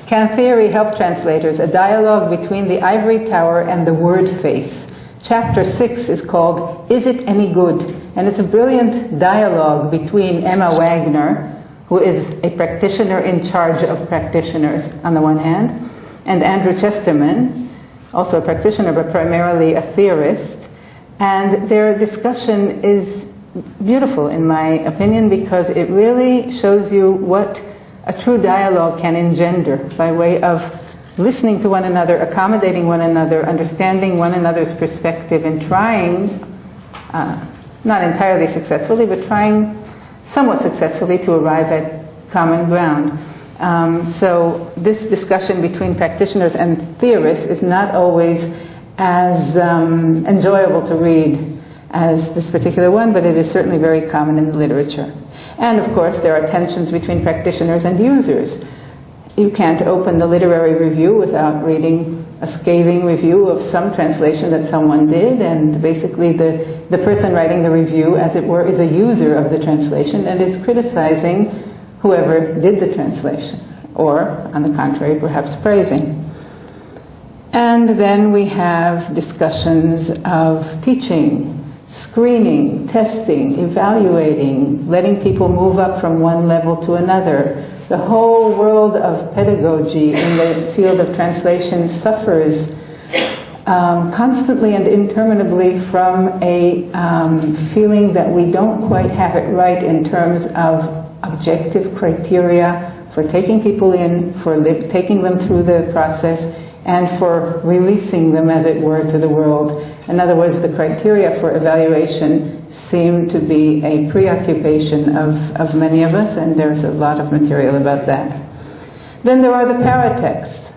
Can theory help translators? A dialogue between the ivory tower and the word face. Chapter 6 is called Is It Any Good? And it's a brilliant dialogue between Emma Wagner, who is a practitioner in charge of practitioners on the one hand, and Andrew Chesterman, also a practitioner but primarily a theorist. And their discussion is beautiful in my opinion because it really shows you what a true dialogue can engender by way of listening to one another, accommodating one another, understanding one another's perspective, and trying, not entirely successfully, but trying somewhat successfully to arrive at common ground. So this discussion between practitioners and theorists is not always as enjoyable to read as this particular one, but it is certainly very common in the literature. And of course, there are tensions between practitioners and users. You can't open the literary review without reading a scathing review of some translation that someone did, and basically the person writing the review, as it were, is a user of the translation and is criticizing whoever did the translation, or, on the contrary, perhaps praising. And then we have discussions of teaching, screening, testing, evaluating, letting people move up from one level to another. The whole world of pedagogy in the field of translation suffers constantly and interminably from a feeling that we don't quite have it right in terms of objective criteria for taking people in, for taking them through the process, and for releasing them, as it were, to the world. In other words, the criteria for evaluation seem to be a preoccupation of many of us, and there's a lot of material about that. Then there are the paratexts,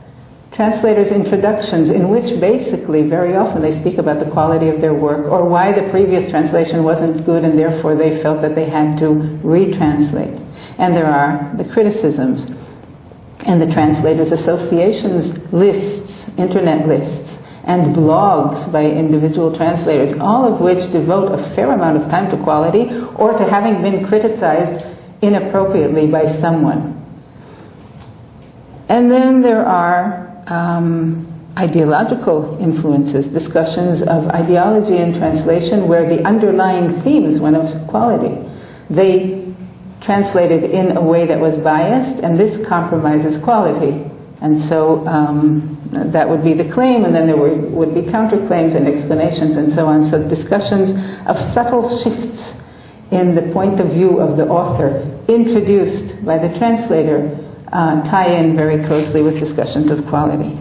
translators' introductions, in which basically, very often, they speak about the quality of their work, or why the previous translation wasn't good, and therefore they felt that they had to retranslate. And there are the criticisms, and the Translators Association's lists, internet lists, and blogs by individual translators, all of which devote a fair amount of time to quality or to having been criticized inappropriately by someone. And then there are ideological influences, discussions of ideology in translation where the underlying theme is one of quality. They translated in a way that was biased, and this compromises quality. And so that would be the claim, and then there would be counterclaims and explanations and so on. So discussions of subtle shifts in the point of view of the author introduced by the translator tie in very closely with discussions of quality.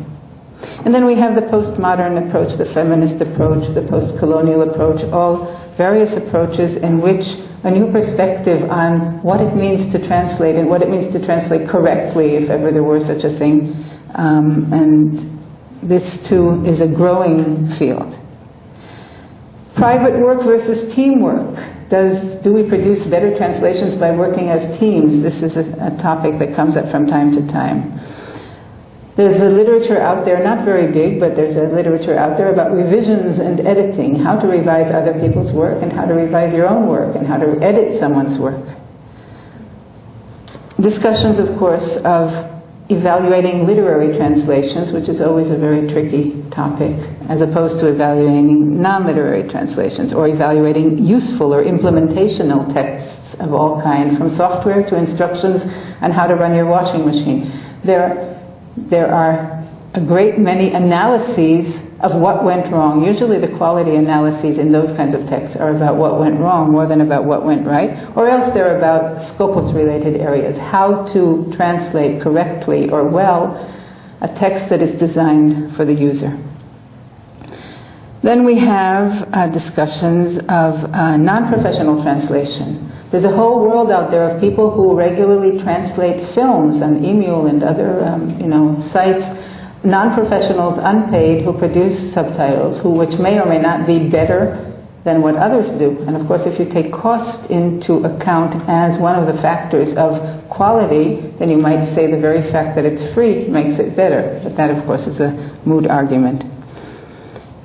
And then we have the postmodern approach, the feminist approach, the post-colonial approach, all various approaches in which a new perspective on what it means to translate and what it means to translate correctly, if ever there were such a thing. And this too is a growing field. Private work versus teamwork. Do we produce better translations by working as teams? This is a topic that comes up from time to time. There's a literature out there, not very big, but there's a literature out there about revisions and editing, how to revise other people's work and how to revise your own work and how to edit someone's work. Discussions, of course, of evaluating literary translations, which is always a very tricky topic, as opposed to evaluating non-literary translations or evaluating useful or implementational texts of all kind, from software to instructions on how to run your washing machine. There are a great many analyses of what went wrong. Usually the quality analyses in those kinds of texts are about what went wrong more than about what went right, or else they're about scopus-related areas, how to translate correctly or well a text that is designed for the user. Then we have discussions of non-professional translation. There's a whole world out there of people who regularly translate films on Emule and other sites, non-professionals, unpaid, who produce subtitles, which may or may not be better than what others do. And of course, if you take cost into account as one of the factors of quality, then you might say the very fact that it's free makes it better. But that, of course, is a moot argument.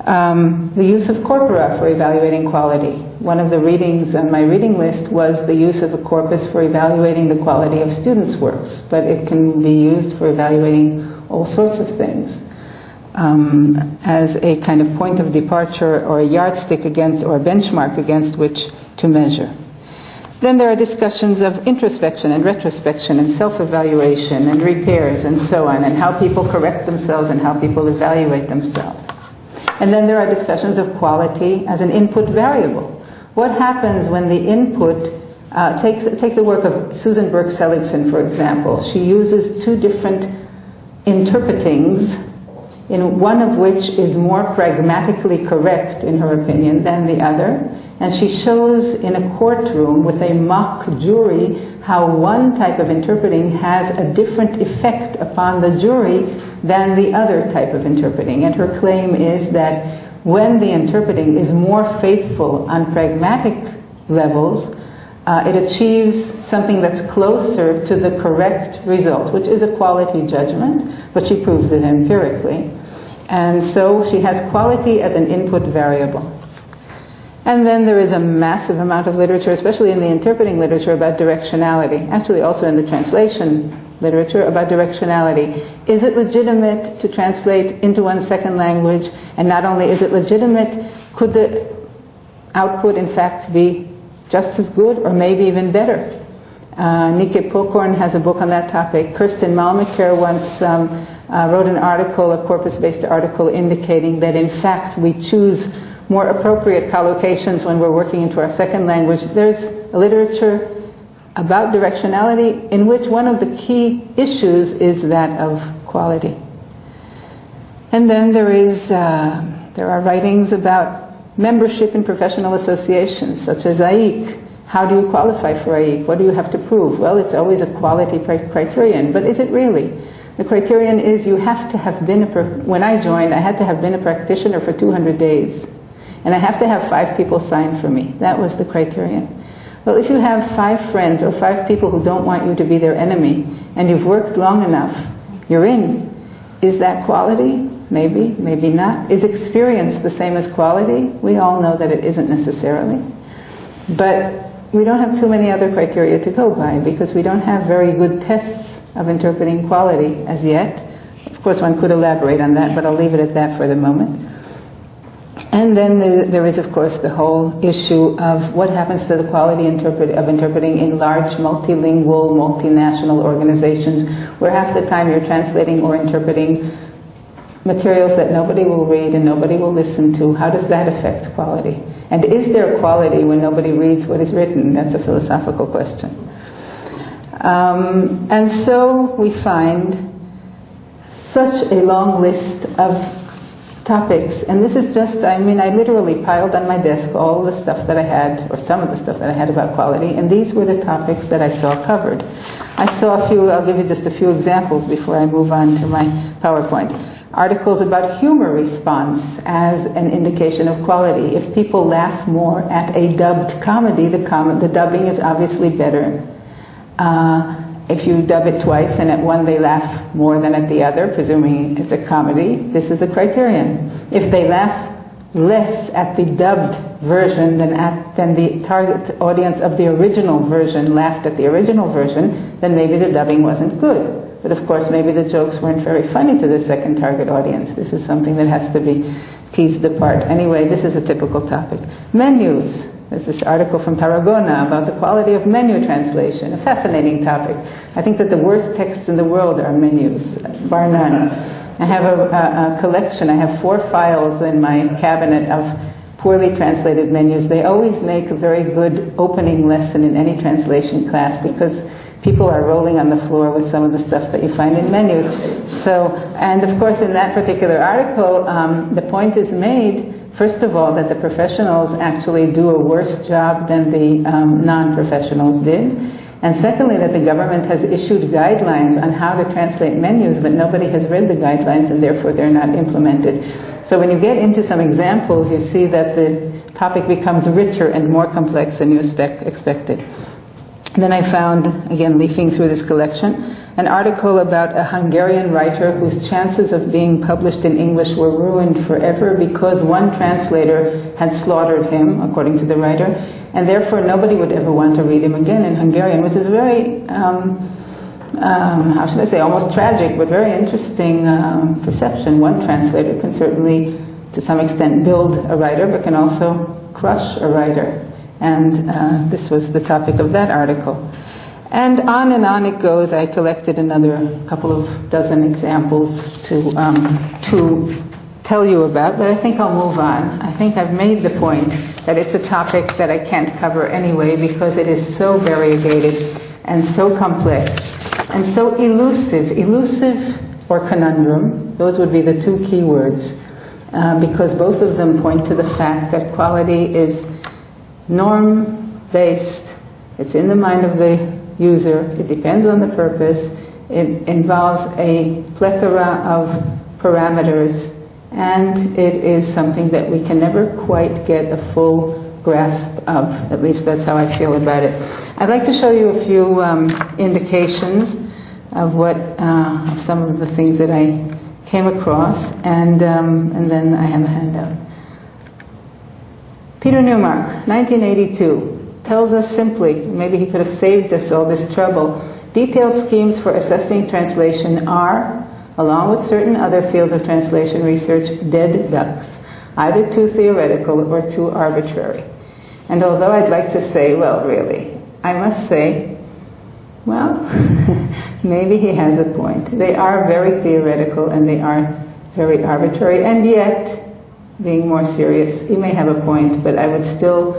The use of corpora for evaluating quality. One of the readings on my reading list was the use of a corpus for evaluating the quality of students' works, but it can be used for evaluating all sorts of things as a kind of point of departure or a yardstick against or a benchmark against which to measure. Then there are discussions of introspection and retrospection and self-evaluation and repairs and so on, and how people correct themselves and how people evaluate themselves. And then there are discussions of quality as an input variable. What happens when the input, take the work of Susan Burke-Seligson, for example. She uses two different interpretings, in one of which is more pragmatically correct, in her opinion, than the other. And she shows in a courtroom with a mock jury how one type of interpreting has a different effect upon the jury than the other type of interpreting. And her claim is that when the interpreting is more faithful on pragmatic levels, it achieves something that's closer to the correct result, which is a quality judgment, but she proves it empirically. And so she has quality as an input variable. And then there is a massive amount of literature, especially in the interpreting literature, about directionality. Actually, also in the translation literature, about directionality. Is it legitimate to translate into one's second language? And not only is it legitimate, could the output in fact be just as good or maybe even better? Nike Pokorn has a book on that topic. Kirsten Malmaker once wrote an article, a corpus-based article, indicating that in fact we choose more appropriate collocations when we're working into our second language. There's a literature about directionality in which one of the key issues is that of quality. And then there are writings about membership in professional associations, such as AIC. How do you qualify for AIC? What do you have to prove? Well, it's always a quality criterion, but is it really? The criterion is you have to have been, when I joined, I had to have been a practitioner for 200 days. And I have to have 5 people sign for me. That was the criterion. Well, if you have 5 friends or 5 people who don't want you to be their enemy, and you've worked long enough, you're in. Is that quality? Maybe, maybe not. Is experience the same as quality? We all know that it isn't necessarily. But we don't have too many other criteria to go by, because we don't have very good tests of interpreting quality as yet. Of course, one could elaborate on that, but I'll leave it at that for the moment. And then there is, of course, the whole issue of what happens to the quality of interpreting in large, multilingual, multinational organizations, where half the time you're translating or interpreting materials that nobody will read and nobody will listen to. How does that affect quality? And is there quality when nobody reads what is written? That's a philosophical question. And so we find such a long list of topics, and this is just, I literally piled on my desk all the stuff that I had, or some of the stuff that I had about quality, and these were the topics that I saw covered. I saw a few, I'll give you just a few examples before I move on to my PowerPoint. Articles about humor response as an indication of quality. If people laugh more at a dubbed comedy, the dubbing is obviously better. If you dub it twice and at one they laugh more than at the other, presuming it's a comedy, this is a criterion. If they laugh less at the dubbed version than the target audience of the original version laughed at the original version, then maybe the dubbing wasn't good. But of course, maybe the jokes weren't very funny to the second target audience. This is something that has to be teased apart. Anyway, this is a typical topic. Menus. There's this article from Tarragona about the quality of menu translation, a fascinating topic. I think that the worst texts in the world are menus, bar none. I have a collection, I have 4 files in my cabinet of poorly translated menus. They always make a very good opening lesson in any translation class, because people are rolling on the floor with some of the stuff that you find in menus. So, and of course in that particular article, the point is made, first of all, that the professionals actually do a worse job than the non-professionals did. And secondly, that the government has issued guidelines on how to translate menus, but nobody has read the guidelines and therefore they're not implemented. So when you get into some examples, you see that the topic becomes richer and more complex than you expected. Then I found, again leafing through this collection, an article about a Hungarian writer whose chances of being published in English were ruined forever because one translator had slaughtered him, according to the writer, and therefore nobody would ever want to read him again in Hungarian, which is very, how should I say, almost tragic, but very interesting perception. One translator can certainly, to some extent, build a writer, but can also crush a writer. And this was the topic of that article. And on it goes. I collected another couple of dozen examples to tell you about, but I think I'll move on. I think I've made the point that it's a topic that I can't cover anyway because it is so variegated and so complex and so elusive. Elusive or conundrum, those would be the two key words, because both of them point to the fact that quality is norm-based. It's in the mind of the user. It depends on the purpose. It involves a plethora of parameters, and it is something that we can never quite get a full grasp of. At least that's how I feel about it. I'd like to show you a few indications of what of some of the things that I came across, and then I have a handout. Peter Newmark, 1982, tells us simply, maybe he could have saved us all this trouble, detailed schemes for assessing translation are, along with certain other fields of translation research, dead ducks, either too theoretical or too arbitrary. And although I'd like to say, well, really, I must say, well, maybe he has a point. They are very theoretical and they are very arbitrary, and yet, being more serious, he may have a point, but I would still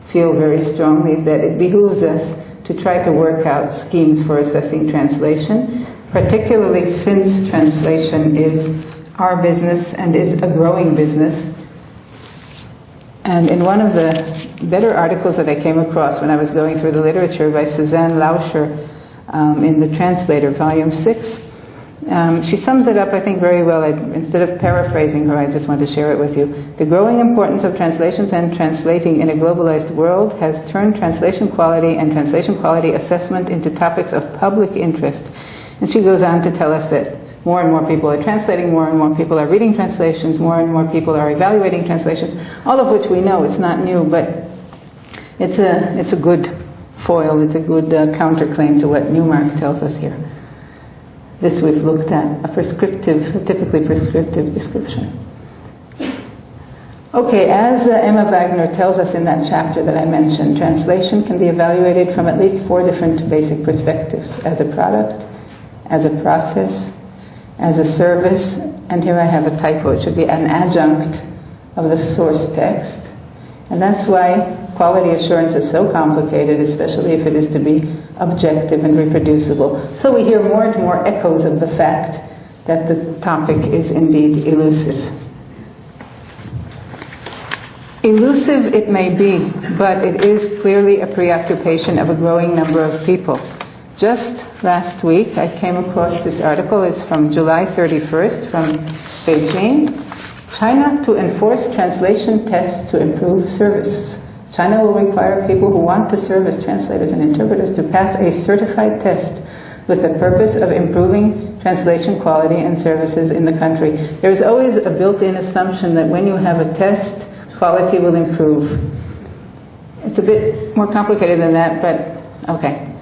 feel very strongly that it behooves us to try to work out schemes for assessing translation, particularly since translation is our business and is a growing business. And in one of the better articles that I came across when I was going through the literature by Suzanne Lauscher in the Translator, Volume 6, she sums it up, I think, very well. Instead of paraphrasing her, I just want to share it with you. The growing importance of translations and translating in a globalized world has turned translation quality and translation quality assessment into topics of public interest. And she goes on to tell us that more and more people are translating, more and more people are reading translations, more and more people are evaluating translations, all of which we know it's not new, but it's a good foil, it's a good counterclaim to what Newmark tells us here. This we've looked at, a typically prescriptive description. Okay, as Emma Wagner tells us in that chapter that I mentioned, translation can be evaluated from at least 4 different basic perspectives: as a product, as a process, as a service, and here I have a typo, it should be an adjunct of the source text. And that's why quality assurance is so complicated, especially if it is to be objective and reproducible. So we hear more and more echoes of the fact that the topic is indeed elusive. Elusive it may be, but it is clearly a preoccupation of a growing number of people. Just last week I came across this article. It's from July 31st from Beijing. China to enforce translation tests to improve service. China will require people who want to serve as translators and interpreters to pass a certified test with the purpose of improving translation quality and services in the country. There's always a built-in assumption that when you have a test, quality will improve. It's a bit more complicated than that, but okay.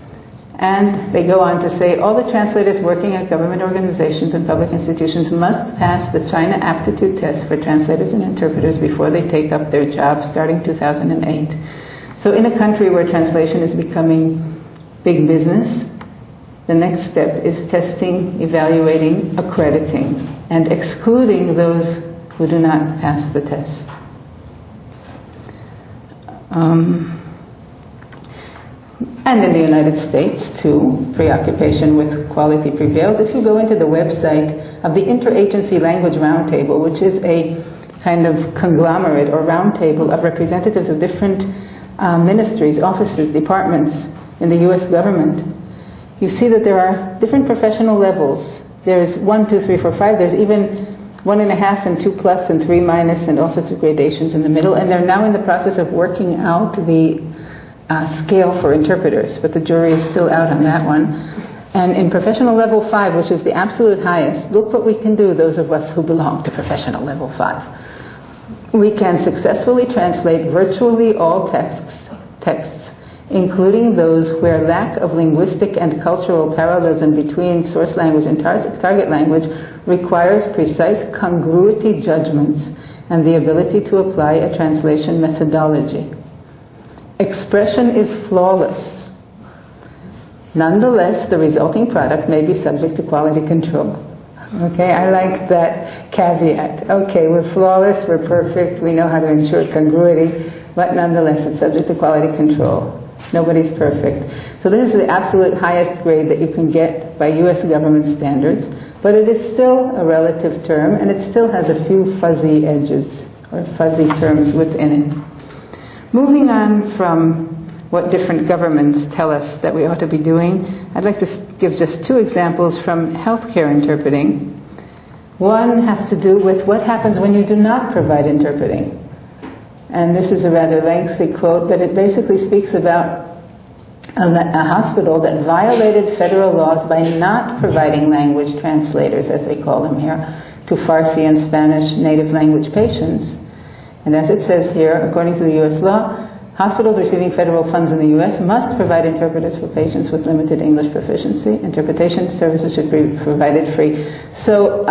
And they go on to say, all the translators working at government organizations and public institutions must pass the China Aptitude test for translators and interpreters before they take up their jobs starting 2008. So in a country where translation is becoming big business, the next step is testing, evaluating, accrediting, and excluding those who do not pass the test. And in the United States, too, preoccupation with quality prevails. If you go into the website of the Interagency Language Roundtable, which is a kind of conglomerate or roundtable of representatives of different ministries, offices, departments in the U.S. government, you see that there are different professional levels. There's 1, 2, 3, 4, 5. There's even 1.5 and 2 plus and 3 minus and all sorts of gradations in the middle. And they're now in the process of working out the scale for interpreters, but the jury is still out on that one. And in professional level 5, which is the absolute highest, look what we can do, those of us who belong to professional level 5. We can successfully translate virtually all texts, including those where lack of linguistic and cultural parallelism between source language and target language requires precise congruity judgments and the ability to apply a translation methodology. Expression is flawless. Nonetheless, the resulting product may be subject to quality control. Okay, I like that caveat. Okay, we're flawless, we're perfect, we know how to ensure congruity, but nonetheless, it's subject to quality control. Nobody's perfect. So this is the absolute highest grade that you can get by US government standards, but it is still a relative term, and it still has a few fuzzy edges, or fuzzy terms within it. Moving on from what different governments tell us that we ought to be doing, I'd like to give just 2 examples from healthcare interpreting. One has to do with what happens when you do not provide interpreting. And this is a rather lengthy quote, but it basically speaks about a hospital that violated federal laws by not providing language translators, as they call them here, to Farsi and Spanish native language patients. And as it says here, according to the US law, hospitals receiving federal funds in the US must provide interpreters for patients with limited English proficiency. Interpretation services should be provided free. So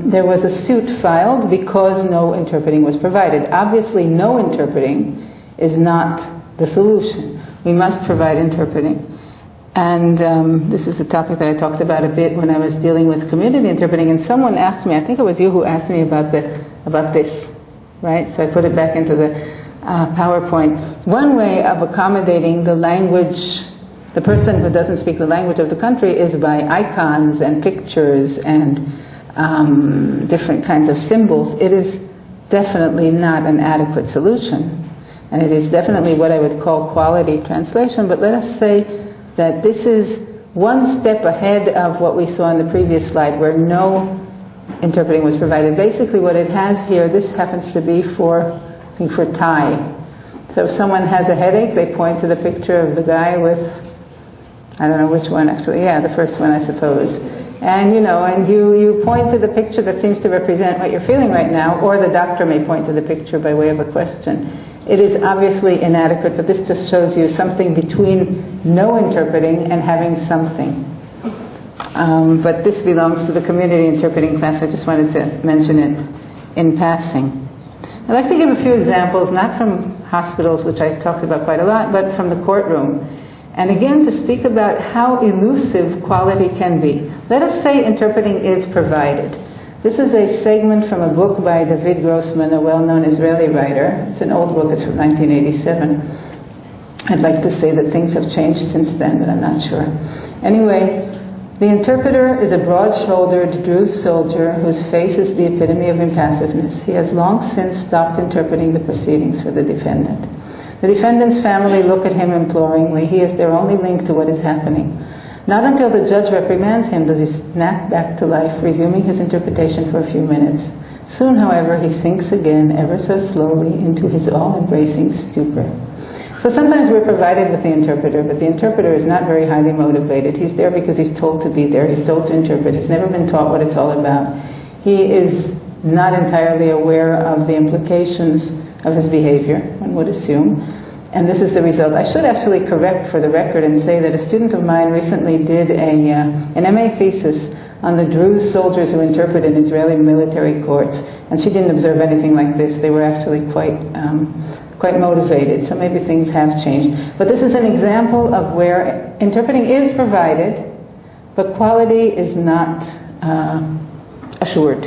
there was a suit filed because no interpreting was provided. Obviously, no interpreting is not the solution. We must provide interpreting. And this is a topic that I talked about a bit when I was dealing with community interpreting, and someone asked me, I think it was you who asked me about this, right? So I put it back into the PowerPoint. One way of accommodating the language, the person who doesn't speak the language of the country, is by icons and pictures and different kinds of symbols. It is definitely not an adequate solution. And it is definitely what I would call quality translation, but let us say that this is one step ahead of what we saw in the previous slide, where no interpreting was provided. Basically what it has here, this happens to be for, I think, for Thai. So if someone has a headache, they point to the picture of the guy with, I don't know which one actually, yeah, the first one I suppose. And you point to the picture that seems to represent what you're feeling right now, or the doctor may point to the picture by way of a question. It is obviously inadequate, but this just shows you something between no interpreting and having something. But this belongs to the community interpreting class. I just wanted to mention it in passing. I'd like to give a few examples, not from hospitals, which I talked about quite a lot, but from the courtroom. And again, to speak about how elusive quality can be. Let us say interpreting is provided. This is a segment from a book by David Grossman, a well-known Israeli writer. It's an old book, it's from 1987. I'd like to say that things have changed since then, but I'm not sure. Anyway, the interpreter is a broad-shouldered Druze soldier whose face is the epitome of impassiveness. He has long since stopped interpreting the proceedings for the defendant. The defendant's family look at him imploringly. He is their only link to what is happening. Not until the judge reprimands him does he snap back to life, resuming his interpretation for a few minutes. Soon, however, he sinks again, ever so slowly, into his all-embracing stupor. So sometimes we're provided with the interpreter, but the interpreter is not very highly motivated. He's there because he's told to be there. He's told to interpret. He's never been taught what it's all about. He is not entirely aware of the implications of his behavior, one would assume. And this is the result. I should actually correct for the record and say that a student of mine recently did an MA thesis on the Druze soldiers who interpret in Israeli military courts, and she didn't observe anything like this. They were actually quite motivated, so maybe things have changed. But this is an example of where interpreting is provided, but quality is not assured.